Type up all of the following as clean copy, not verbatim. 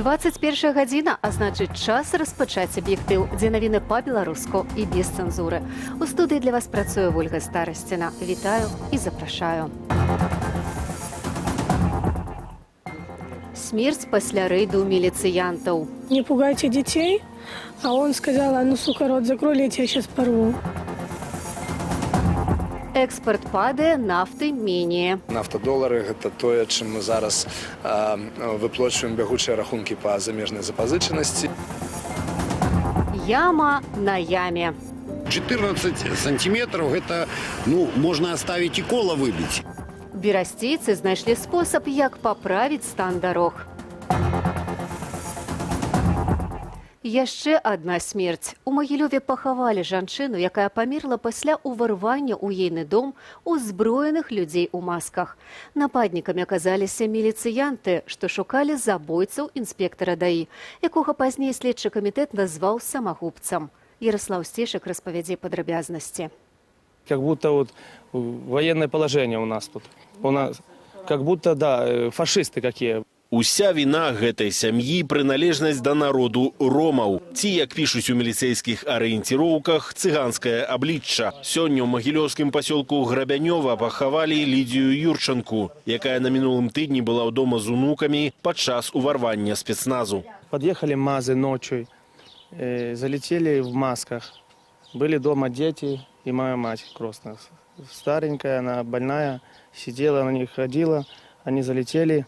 21 гадзіна, а значыць час распачаць аб'ектыў, дзе навіны па-беларуску і без цэнзуры. У студыі для вас працуе Ольга Старасціна. Вітаю і запрашаю. Смерць пасля рэйду міліцыянтаў. Не пугайте детей, а он сказал: а ну, сука, рот закрой, я тебя сейчас порву. Экспорт падае, нафты менее. Нафтадолары – гэта тое, чым мы зараз выплачваем бягучыя рахункі па замежнай запазычанасці. Яма на яме. 14 сантиметров – это, можно оставить и кола выбить. Берасцейцы знайшлі спосаб, як паправіць стан дарог. Яшчэ адна смерць. У Магілёве пахавалі жанчыну, якая памерла пасля ўварвання ў ейны дом узброеных людзей у масках. Нападнікамі аказаліся міліцыянты, што шукалі забойцаў інспектара ДАІ, якога пазней следчы камітэт назваў самагубцам. Ярослав Стешак распавядзе падрабязнасці. Как будто военное положение у нас тут. У нас как будто, фашисты какие. Уся віна гэтай сям'і прыналежнасць да народу ромаў. Ці, як пішуць у міліцэйскіх арыенціроўках, цыганскае аблічча. Сёння ў магілёўскім пасёлку Грабянёва пахавалі Лідію Юрчанку, якая на мінулым тыдні была ў дома з унукамі падчас уварвання спецназу. Подъехали МАЗы ночью, залетели в масках. Были дома дети и моя мать крестная. Старенькая, она больная, сидела, на них ходила. Они залетели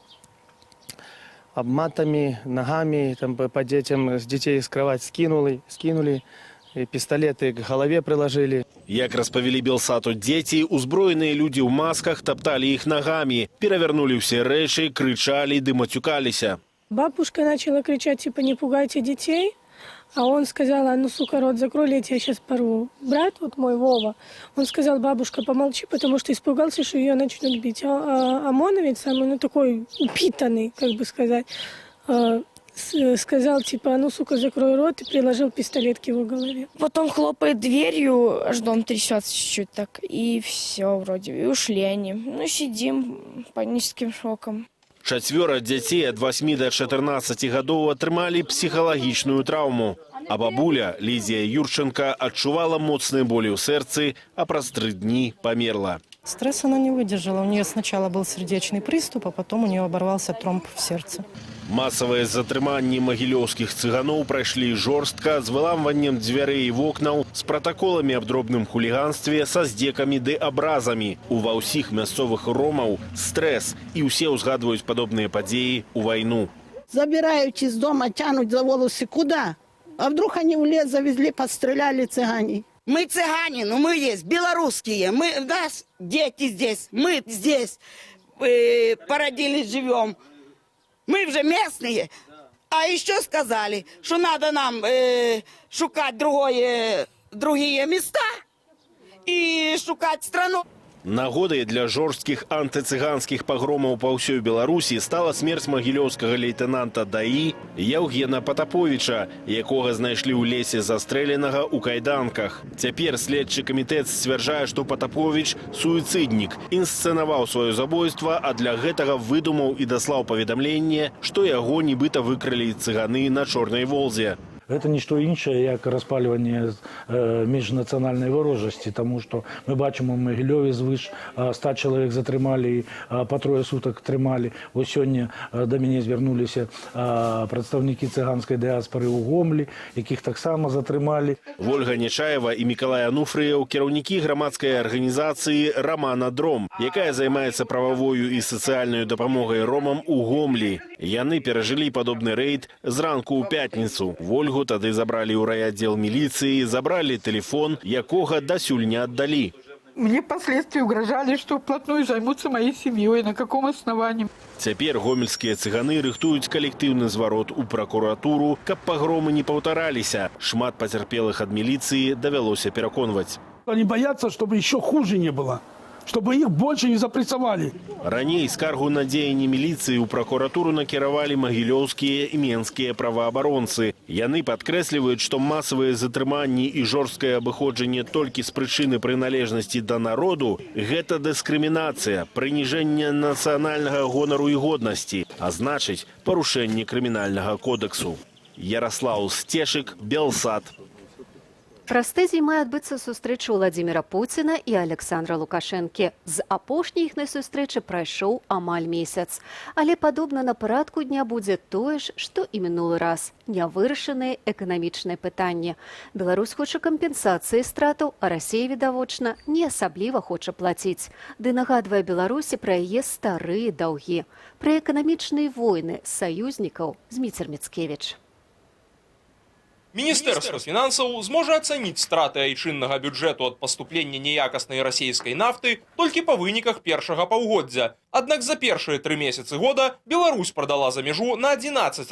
обматами, ногами, по детям, с детей с кровати скинули, и пистолеты к голове приложили. Як распавялі Белсату дзеці, узброеныя людзі ў масках тапталі іх нагамі, перавернули ўсе рэчы, крычалі ды мацюкаліся. Бабушка начала кричать, типа: не пугайте детей. А он сказал: а ну, сука, рот закрой, я тебя сейчас порву. Брат мой, Вова, он сказал: бабушка, помолчи, потому что испугался, что ее начнут бить. А ОМОНовец, самый, такой упитанный, как бы сказать, сказал, типа: а ну, сука, закрой рот, и приложил пистолет к его голове. Потом хлопает дверью, аж дом трясется чуть-чуть так, и все вроде, и ушли они. Сидим под низким шоком. 4 дзяцей ад 8 до 14 гадоў атрымалі псіхалагічную траўму. А бабуля, Лідія Юрченка, адчувала моцныя болі ў сэрцы, а праз 3 дні памерла. Стресс она не выдержала. У нее сначала был сердечный приступ, а потом у нее оборвался тромб в сердце. Масавыя затрыманні магілёўскіх цыганоў прайшлі жорстка, з выламваннем дзвярэй і вокнаў, з пратаколамі аб дробным хуліганстве, са здзекамі ды абразамі. Ува ўсіх мясцовых ромаў стрэс, і ўсе ўзгадваюць падобныя падзеі ў вайну. Забирают из дома, тянут за волосы. Куда? А вдруг они в лес завезли, подстреляли цыгане? Мы цыгане, но мы есть белорусские. Мы, нас дети здесь, мы здесь породились, живем. Мы уже местные. А еще сказали, что надо нам шукать другие места и шукать страну. Нагодай для жорсткіх антыцыганскіх пагромаў па ўсёй Беларусі стала смерць магілёўскага лейтенанта ДАІ Яўгена Патаповіча, якога знайшлі ў лесе застрэленага ў кайданках. Цяпер следчы камітэт сцвярджае, што Патаповіч суіцыднік, інсцэнаваў сваё забойства, а для гэтага выдумаў і даслаў паведамленне, што яго нібыта выкралі цыганы на Чорнай Волзе. Гэта нішто іншае, як распальванне міжнацыянальнай варожасці, таму што мы бачым у Магілёве звыш 100 чалавек затрымалі, па 3 сутак трымалі. Вось сёння да мяне звярнуліся прадстаўнікі цыганскай дыяспары ў Гомлі, якіх таксама затрымалі. Вольга Нечаева і Мікалай Ануфрыяў кіраўнікі грамадскай арганізацыі «Рамана Дром», якая займаецца прававою і сацыяльнай дапамогай ромам у Гомлі. Яны перажылі падобны рэйд зранку ў пятніцу. Вольгу тады забралі ў райаддзел міліцыі, забралі тэлефон, якога дасюль не аддалі. Мне впоследствии угрожали, что вплотную займутся моей семьей. На каком основании? Цяпер гомельскія цыганы рыхтуюць калектыўны зварот у пракуратуру, каб пагромы не паўтараліся. Шмат пацярпелых ад міліцыі давялося пераконваць. Они боятся, чтобы еще хуже не было. чтобы их больше не запрессовали. Раней скаргу на дзеянні міліцыі ў пракуратуру накіравалі магілёўскія і менскія праваабаронцы. Яны падкрэсліваюць, што масавыя затрыманні і жорсткае абыходжанне толькі з прычыны прыналежнасці да народу – гэта дыскрымінацыя, прыніжэнне нацыянальнага гонару і годнасці, а значыць, парушэнне крымінальнага кодексу. Ярослаў Сцешык, Белсат. Праз тыдзень мае адбыцца сустрэча Владзіміра Пуціна і Александра Лукашэнкі. З апошняй іхнай сустрэчы прайшоў амаль месяц. Але падобна на парадку дня будзе тое ж, што і мінулы раз – нявырашаныя эканамічныя пытанні. Беларусь хоча кампенсацыі стратаў, а Расія, відавочна, не асабліва хоча плаціць. Ды нагадвае Беларусі пра яе старыя даўгі. Пра эканамічныя войны саюзнікаў Зміцер Міцкевіч. Міністэрства фінансаў зможа ацаніць страты айчыннага бюджэту ад паступлення неякаснай расійскай нафты толькі па выніках першага паўгоддзя. Аднак за першыя 3 месяцы года Беларусь прадала за мяжу на 11%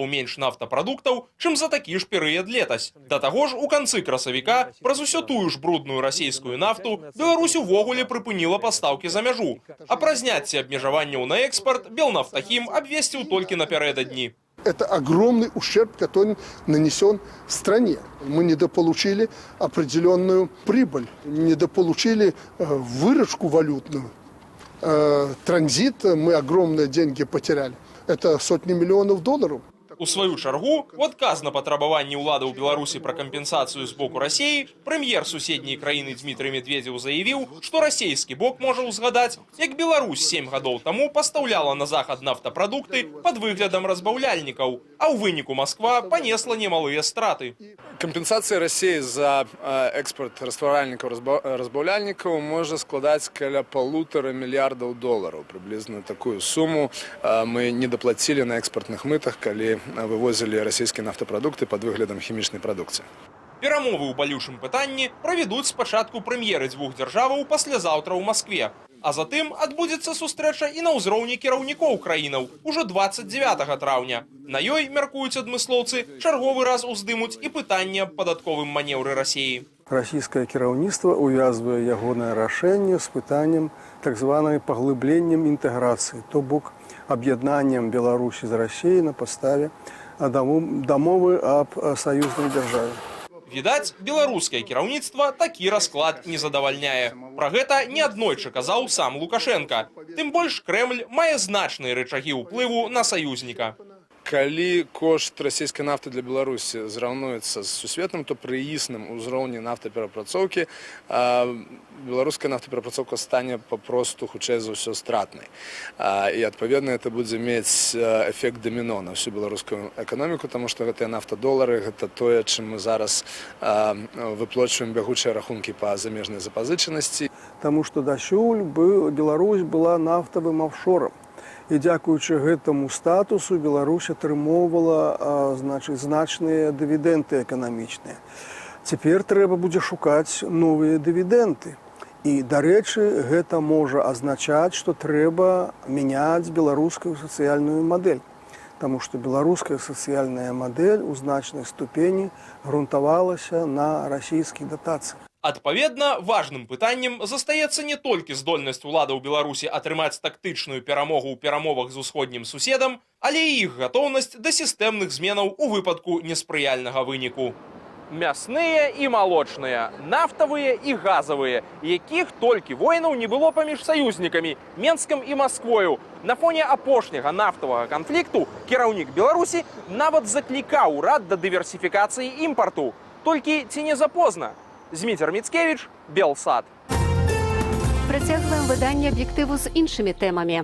менш нафтапрадуктаў, чым за такі ж перыяд летась. Да таго ж, у канцы красавіка праз усё тую ж брудную расійскую нафту Беларусь увогуле прыпыніла пастаўкі за мяжу. А пра зняцце абмежаванняў на экспарт Белнафтахім абвесціў толькі напярэдадні. Это огромный ущерб, который нанесен стране. Мы недополучили определенную прибыль, недополучили выручку валютную. Транзит мы огромные деньги потеряли. Это сотни миллионов долларов. У сваю чаргу, у адказ на патрабаванні ўлады ў Беларусі пра кампенсацыю з боку Расіі, прэм'ер суседняй краіны Дмітрый Медведзеў заявіў, што расійскі бок можа ўзгадаць, як Беларусь 7 гадоў таму пастаўляла на захад нафтапрадукты пад выглядам разбаўляльнікаў, а ў выніку Масква панесла немалыя страты. Кампенсацыя Расіі за экспорт разбаўляльнікаў можа складаць каля $1,5 мільярда долараў. Прыблізна такую суму мы не даплацілі на экспартных мытах, калі вывозілі расійскія нафтапрадукты пад выглядам хімічнай прадукцыі. Перамовы ў балючым пытанні правядуць спачатку прэм'еры дзвюх дзяржаваў паслязаўтра ў Маскве. А затым адбудзецца сустрэча і на ўзроўні кіраўнікоў краінаў ужо 29 траўня. На ёй, мяркуюць адмыслоўцы, чарговы раз уздымуць і пытанне аб падатковым манеўры Расіі. Расійскае кіраўніцтва ўвязвае ягонае рашэнне з пытаннем так званай паглыбленнем інтэграцыі, то бок аб'яднаннем Беларусі з Расіяй на падставе дамовы аб саюзнай дзяржаве. Відаць, беларускае кіраўніцтва такі расклад не задавальняе. Пра гэта неаднойчы казаў сам Лукашенка. Тым больш Крэмль мае значныя рычагі ўплыву на саюзніка. Калі кошт расійскай нафты для Беларусі зраўнуецца з сусветным, то пры існым узроўні нафтаперапрацоўкі беларуская нафтаперапрацоўка стане папросту хутчэй за ўсё стратнай. І адпаведна гэта будзе мець эфект даміно на всю беларускую эканоміку, таму што гэтыя нафтадолары гэта тое, чым мы зараз выплачваем бягучыя рахункі па замежнай запазычанасці. Таму што дасюль Беларусь была нафтавым офшорам. І дзякуючы гэтаму статусу Беларусь атрымоўвала значныя дывідэнды эканамічныя. Цяпер трэба будзе шукаць новыя дывідэнды. І, дарэчы, гэта можа азначаць, што трэба мяняць беларускую сацыяльную мадэль. Таму што беларуская сацыяльная мадэль у значнай ступені грунтавалася на расійскіх датацыях. Адпаведна, важным пытаннем застаецца не толькі здольнасць уладаў Беларусі атрымаць тактычную перамогу ў перамовах з усходнім суседам, але і іх гатоўнасць да сістэмных зменаў у выпадку неспрыяльнага выніку. Мясныя і малочныя, нафтавыя і газавыя, якіх толькі войнаў не было паміж саюзнікамі Менскам і Масквою. На фоне апошняга нафтавага канфлікту кіраўнік Беларусі нават заклікаў урад да дыверсіфікацыі імпарту. Толькі ці не запозна? Зміцер Міцкевіч, Белсат. Працягваем выданне аб'ектыву з іншымі тэмамі.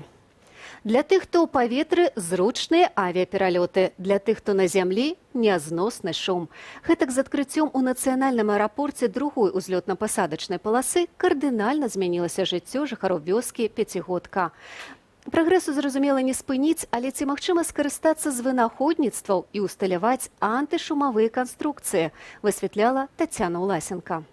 Для тых, хто ў паветры, зручныя авіапералёты. Для тых, хто на зямлі, нязносны шум. Гэтак з адкрыццём у нацыянальным аэрапорце другой узлётна-пасадачнай паласы кардынальна змянілася жыццё жыхароў вёскі Пяцігодка. Прагрэсу, зразумела, не спыніць, але ці магчыма скарыстацца з вынаходніцтваў і ўсталяваць антышумавыя канструкцыі, высвятляла Тацяна Ўласенка.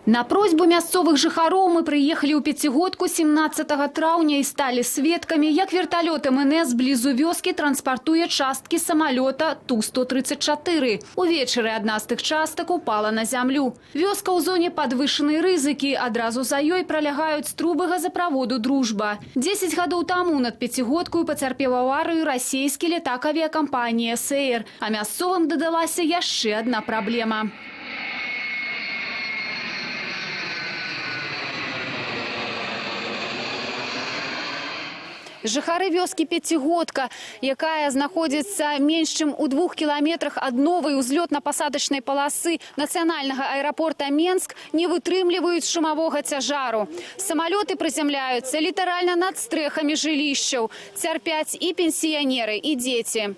На просьбу мясцовых жыхароў мы прыехалі ў Пяцігодку 17 траўня і сталі сведкамі, як верталёт МНС блізу вёскі транспартуе часткі самалёта Ту-134. Увечары адна з тых частак упала на зямлю. Вёска ў зоне падвышанай рызыкі, адразу за ёй пралягаюць трубы газаправоду «Дружба». 10 гадоў таму над Пяцігодкаю пацярпеў аварыю расійскі летак авіякампаніі «СР», а мясцовым дадалася яшчэ адна праблема. Жыхары вёскі Пяцігодка, якая знаходзіцца менш чым у 2 кіламетрах ад новай узлётна-пасадачнай паласы нацыянальнага аэрапорта Менск, не вытрымліваюць шумавога цяжару. Самалёты прызямляюцца літаральна над стрэхамі жылішчаў. Цярпяць і пенсіянеры, і дзеці.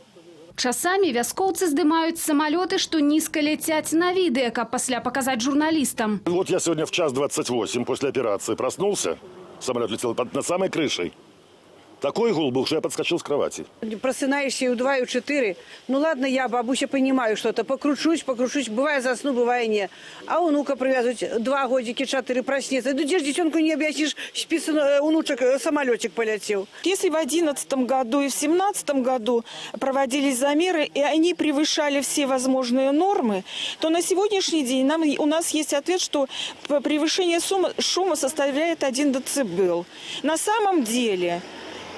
Часамі вяскоўцы здымаюць самалёты, што нізка ляцяць на відэа, каб пасля паказаць журналістам. Вот я сегодня в 1:28 после операции проснулся, самолет летел над самой крышей. Такой гул был, что я подскочил с кровати. Просынаешься и у 2, и у 4. Ну ладно, я, бабуся, понимаю что-то. Покручусь. Бывает засну, бывает не. А внука привязывать 2 годики, 4 проснется. Да где ж детенку не объяснишь, внучек самолетик полетел. Если в 2011 году и в 2017 году проводились замеры, и они превышали все возможные нормы, то на сегодняшний день у нас есть ответ, что превышение шума составляет 1 децибел. На самом деле...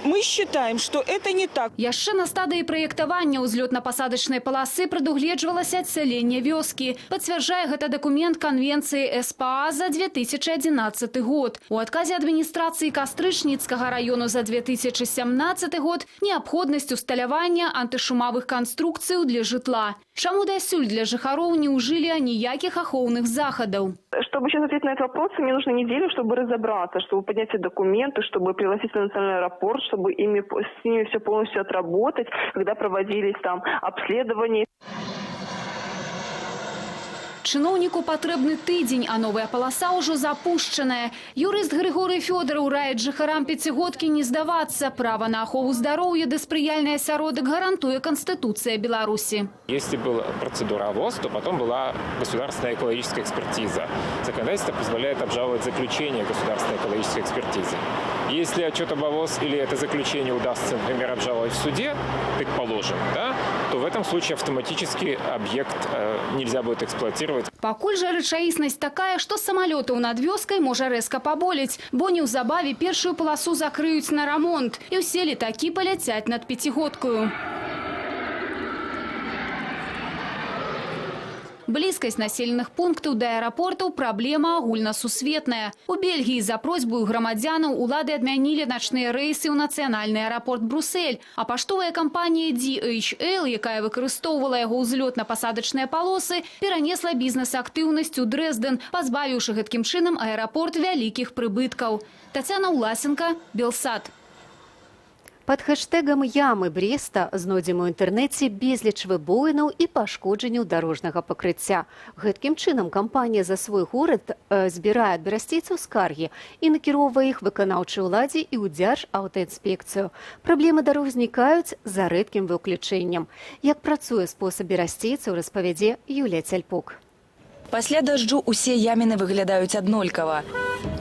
Мы считаем, что это не так. Яшчэ на стадыі праектавання ўзлётна-пасадачнай паласы прадугледжвалася адсяленне вёскі. Пацвярджае гэта дакумент канвенцыі СПА за 2011 год. У адказе адміністрацыі Кастрычніцкага раёну за 2017 год неабходнасць усталявання антышумавых канструкцыяў для жытла. Чаму дасюль для жыхароў не ўжылі ніякіх ахоўных захадаў? Чтобы сейчас ответить на этот вопрос, мне нужно неделю, чтобы разобраться, чтобы поднять все документы, чтобы пригласить на национальный аэропорт, чтобы с ними все полностью отработать, когда проводились там обследования. Чыноўніку патрэбны тыдзень, а новая паласа ўжо запушчаная. Юрыст Григорый Фёдораў раіць жыхарам Пяцігодкі не здавацца. Права на ахову здароўя ды спрыяльны асяродак гарантуе Конституция Беларуси. Если была процедура ОВОЗ, то потом была государственная экологическая экспертиза. Законодательство позволяет обжаловать заключение государственной экологической экспертизы. Если отчет об ОВОЗ или это заключение удастся, например, обжаловать в суде, предположим, да, то в этом случае автоматически объект нельзя будет эксплуатировать. Пакуль жа рэчаіснасць такая, што самалётаў над вёскай можа рэзка паболець, бо неўзабаве першую паласу закрыюць на рамонт, і ўсе летакі паляцяць над Пяцігодкаю. Блізкасць населеных пунктаў да аэрапортаў праблема агульнасусветная. У Бельгіі за просьбою грамадзянаў улады адмянілі начныя рэйсы ў нацыянальны аэрапорт Брюссель, а паштовая кампанія DHL, якая выкарыстоўвала яго ўзлётна-пасадачныя палосы, перанесла бізнес-актыўнасць у Дрэздэн, пазбавіўшы гэткім чынам аэрапорт вялікіх прыбыткаў. Тацяна Уласенка, Белсат. Пад хэштэгам «Ямы Бреста» знойдзем у інтэрнэце безліч выбоінаў і пашкоджанняў дарожнага пакрыцця. Гэткім чынам кампанія за свой горад збірае ад берасцейцаў скаргі і накіроўвае іх выканаўчай уладзе і ў Дзяржаўтаінспекцыю. Праблемы дарог знікаюць за рэдкім выключэннем. Як працуе спосаб берасцейцаў, распавядзе Юлія Цяльпук. Пасля дажджу усе яміны выглядаюць аднолькава.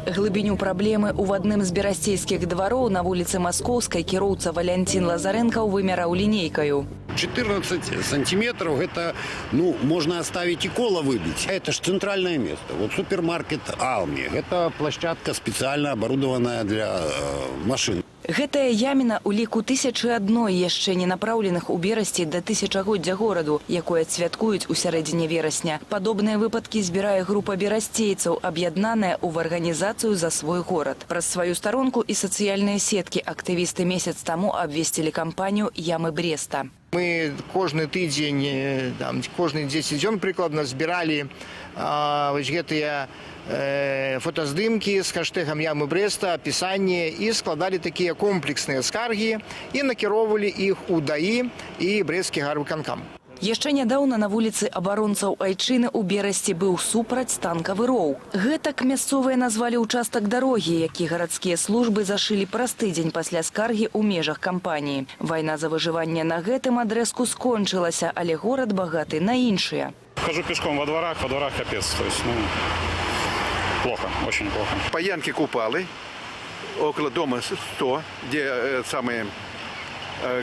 Глыбіню праблемы ў адным з берасцейскіх двароў на вуліцы Маскоўскай кіроўца Валянцін Лазаренкаў вымяраў лінейкаю. 14 сантиметров это, можно оставить и коло выбить. Это же центральное место. Вот супермаркет «Алми». Это площадка специально оборудованная для машин. Гэтая яміна ў ліку 1001 яшчэ не напраўленых у берасці да тысячагоддзя гораду, якое святкуюць у сярэдзіне верасня. Падобныя выпадкі збірае група берасцейцаў, аб'яднаная ў арганізацыю «За свой горад». Праз сваю старонку і сацыяльныя сеткі актывісты месяц таму абвесцілі кампанію «Ямы Бреста». Мы кожны тыдзень, кожны 10 дзён прыкладна збіралі вось гэтыя фотаздымкі з хэштэгам «Ямы Бреста», апісанне і складалі такія комплексныя скаргі і накіроўвалі іх у ДАІ і брэсцкі гарвыканкам. Яшчэ нядаўна на вуліцы абаронцаў Айчыны ў Берасці быў супрацьстанкавы роў. Гэтак мясцовыя назвалі ўчастак дарогі, які гарадскія службы зашылі праз тыдзень пасля скаргі ў межах кампаніі. Вайна за выжыванне на гэтым адрэзку скончылася, але горад багаты на іншыя. Хожу пешком во дворах капец. То есть, Плохо, очень плохо. По Янке Купалы, около дома 100, где самые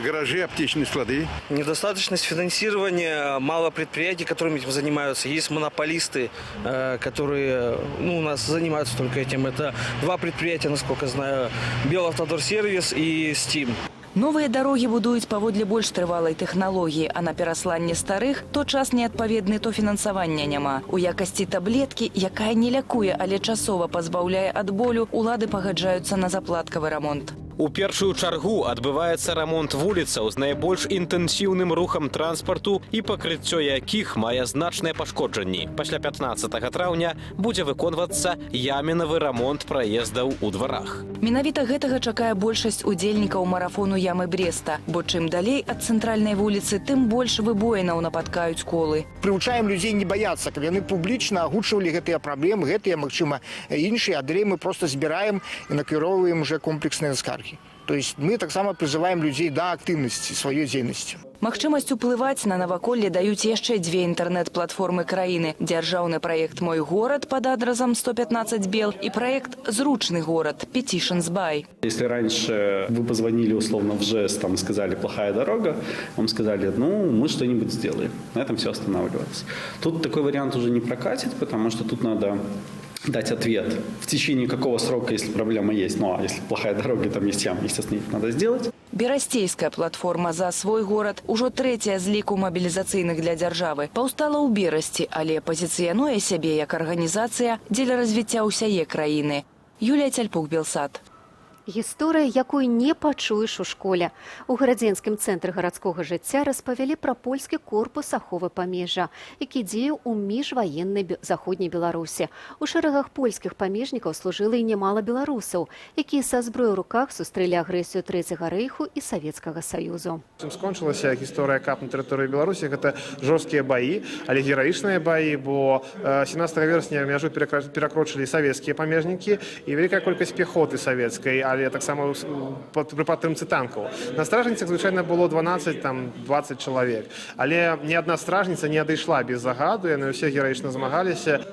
гаражи, аптечные склады. Недостаточность финансирования, мало предприятий, которыми этим занимаются. Есть монополисты, которые у нас занимаются только этим. Это 2 предприятия, насколько знаю, Белавтодорсервис и Steam. Новыя дарогі будуюць паводле больш трывалай тэхналогіі, а на перасланне старых то час неадпаведны, то фінансавання няма. У якасці таблеткі, якая не лякуе, але часова пазбаўляе ад болю, улады пагаджаюцца на заплаткавы рамонт. У першую чаргу адбываецца рамонт вуліцаў з найбольш інтэнсіўным рухам транспарту і пакрыццё якіх мае значныя пашкоджанні. Пасля 15 траўня будзе выконвацца ямінавы рамонт праездаў у дварах. Менавіта гэтага чакае большасць удзельнікаў марафону ямы Бреста, бо чым далей ад цэнтральнай вуліцы, тым больш выбоінаў напаткаюць колы. Прывучаем людзей не баяцца, каб яны публічна агучвалі гэтыя праблемы, гэтыя, магчыма, іншыя, а далей мы проста збіраем і накіроўваем уже комплексныя скаргі. То есть мы таксама призываем людей до активности своей деятельности. Магчымасць уплываць на наваколле даюць яшчэ 2 інтэрнэт-платформы краіны. Дзяржаўны праект «Мой город» под адразам 115 Бел и проект «Зручный город» Petitions By. Если раньше вы позвонили условно в ЖЭС, там сказали «плохая дорога», вам сказали мы что-нибудь сделаем. На этом все останавливается. Тут такой вариант уже не прокатит, потому что тут надо дать ответ, в течение какого срока, если проблема есть. Ну, а если плохая дорога, там есть яма, естественно, их надо сделать. Берасцейская платформа «За свой город» ужо 3-я з ліку мабілізацыйных для дзяржавы. Паўстала ў Берасці, але пазіцыянуе сябе як арганізацыя дзеля развіцця ўсяе краіны. Юлія Цяльпук, Белсад. Гісторыя, якой не пачуеш у школе. У гарадзенскім цэнтры гарадскога жыцця распавялі пра польскі корпус аховы памежжа, які дзеяў у міжваеннай заходняй Беларусі. У шэрагах польскіх памежнікаў служыла і нямала беларусаў, якія са зброяй у руках сустрэлі агрэсію Трэцяга рэйху і Савецкага Саюзу. Чым скончылася гісторыя КАП на тэрыторыі Беларусі, гэта жорсткія баі, але гераічныя баі, бо 17 верасня мяжу перакрочылі савецкія памежнікі і вялікая колькасць пехоты савецкай, але таксама пры падтрымцы танкаў. На стражніцах звычайна было 12-20 чалавек. Але ні адна стражніца не адышла без загаду, яны ўсе гераічна змагаліся.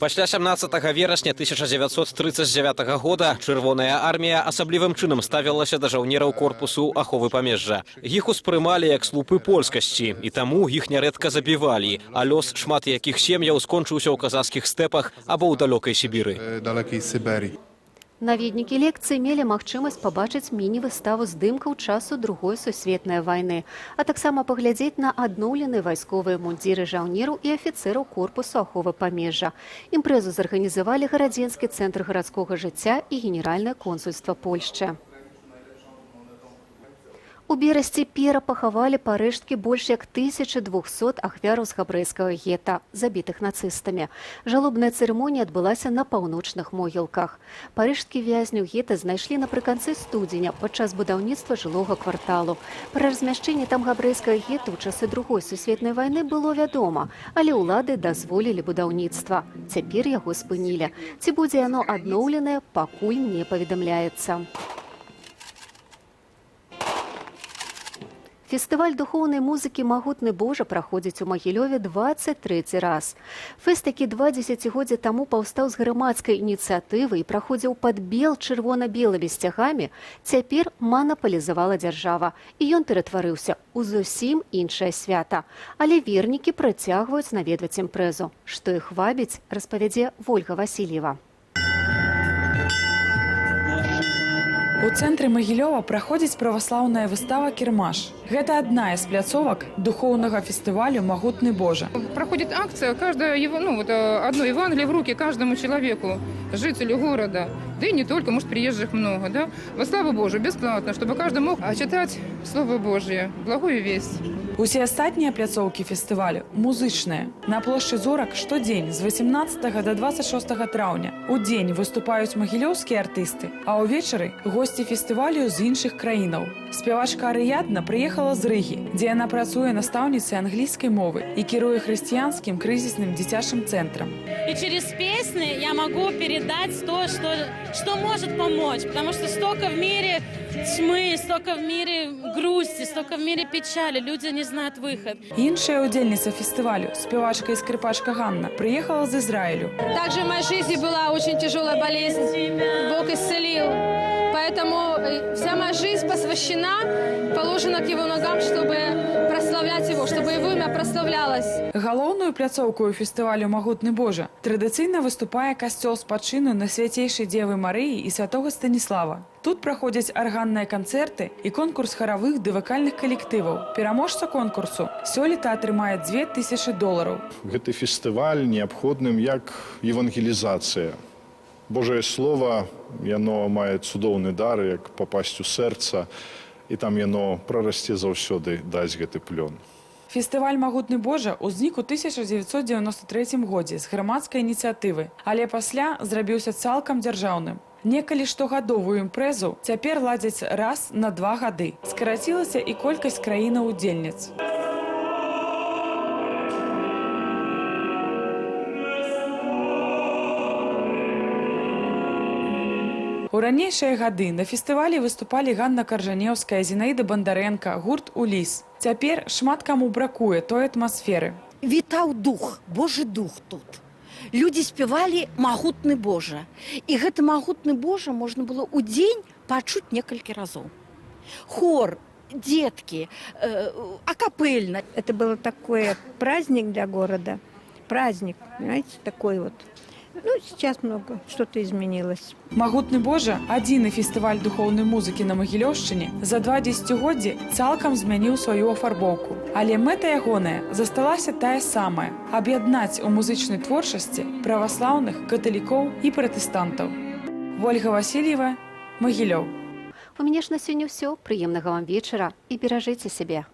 Пасля 17 верасня 1939 года Чырвоная армія асаблівым чынам ставілася да жаўнераў корпусу аховы памежжа. Іх успрымалі як слупы польскасці, і таму іх нярэдка забівалі, а лёс шмат якіх сем'яў скончыўся ў казахскіх стэпах або ў далёкай Сібіры. Наведнікі лекцыі мелі магчымасць пабачыць міні-выставу здымкаў часу Другой сусветнай вайны, а таксама паглядзець на адноўленыя вайсковыя мундзіры жаўнераў і афіцэраў корпусу аховы памежжа. Імпрэзу зарганізавалі гарадзенскі цэнтр гарадскога жыцця і генеральнае консульства Польшчы. У Берасці перапахавалі парэшткі больш як 1200 ахвяраў з габрэйскага гета, забітых нацыстамі. Жалобная цырымонія адбылася на паўночных могілках. Парэшткі вязняў гета знайшлі напрыканцы студзеня падчас будаўніцтва жылога кварталу. Пра размяшчэнне там габрэйскага гета ў часы Другой сусветнай вайны было вядома, але ўлады дазволілі будаўніцтва. Цяпер яго спынілі. Ці будзе яно адноўленае, пакуль не паведамляецца. Фестываль духоўнай музыкі «Магутны Божа» праходзіць у Магілёве 23 раз. Фэст, які 2 дзесяцігоддзя таму паўстаў з грамадскай ініцыятывы і праходзіў пад бел чырвона-белымі сцягамі, цяпер манапалізавала дзяржава, і ён ператварыўся ў зусім іншае свята. Але вернікі працягваюць наведваць імпрэзу. Што іх вабіць, распавядзе Вольга Васильева. У цэнтры Магілёва праходзіць праваслаўная выстава «Кірмаш». Гэта одна из пляцовак духовного фестиваля «Могутный Божа». Проходит акция, одно Евангелие в руки каждому человеку, жителю города. Да и не только, может, приезжих много, да? Во славу Божию, бесплатно, чтобы каждый мог читать Слово Божие, благую весть. Усе астатнія пляцоўкі фестывалю музычныя. На плошчы Зорак штодзень з 18 до 26 траўня. У дзень выступаюць магілёўскія артысты, а ўвечары госці фестывалю з іншых краінаў. Спявачка Арыядна прыехала з Рыгі, дзе яна працуе настаўніцай англійскай мовы і кіруе хрысціянскім крызісным дзіцячым цэнтрам. И через песни я могу передать то, что может помочь, потому что столько в мире тьмы, столько в мире грусти, столько в мире печали, люди не знают выход. Іншая удзельніца фестывалю, спевачка и скрипачка Ганна, приехала из Израилю. Также в моей жизни была очень тяжелая болезнь, Бог исцелил. Поэтому вся моя жизнь посвящена, положена к Его ногам, чтобы прославлять Его, чтобы Его имя прославлялось. Галоўную пляцоўкаю фестывалю «Магутны Божа» традыцыйна выступае касцёл спадчыну на Свяцейшай Дзевы Марыі і святого Станіслава. Тут праходзяць арганныя канцэрты і конкурс харавых ды вакальных калектываў. Пераможца конкурсу сёлета атрымае $2000. Гэты фестываль неабходным як евангелізацыя. Божае Слово, яно мае цудоўны дар, як папасць у сэрца, і там яно прарасце заўсёды, даць гэты плён. Фестываль «Магутны Божа» узнік у 1993 годзе з грамадскай ініцыятывы, але пасля зрабіўся цалкам дзяржаўным. Некалі штогадовую імпрэзу цяпер ладзяць раз на 2 гады. Скарацілася і колькасць краінаў-удзельніц. У ранейшыя гады на фестывалі выступалі Ганна Каржанеўская, Зінаіда Бандарэнка, гурт «Уліс». Цяпер шмат каму бракуе той атмасферы. Вітаў дух, Божы дух тут. Людзі спявалі «Магутны Божа». І гэты «Магутны Божа» можна было ў дзень пачуць некалькі разоў. Хор, детки, акапельно. Это был такой праздник для города. Праздник, понимаете, такой вот. Ну, сейчас много, что-то изменилось. «Магутны Божа» – адзіны фестываль духоўнай музыкі на Магілёўшчыне за 2 дзесяцігоддзі цалкам змяніў сваю афарбоўку. Але мэта ягоная засталася тая самая – аб'яднаць у музычнай творчасці праваслаўных, каталікоў і пратэстантаў. Ольга Васильева, Магілёў. У мяне ж на сёння ўсё. Прыемнага вам вечара і беражыце сябе.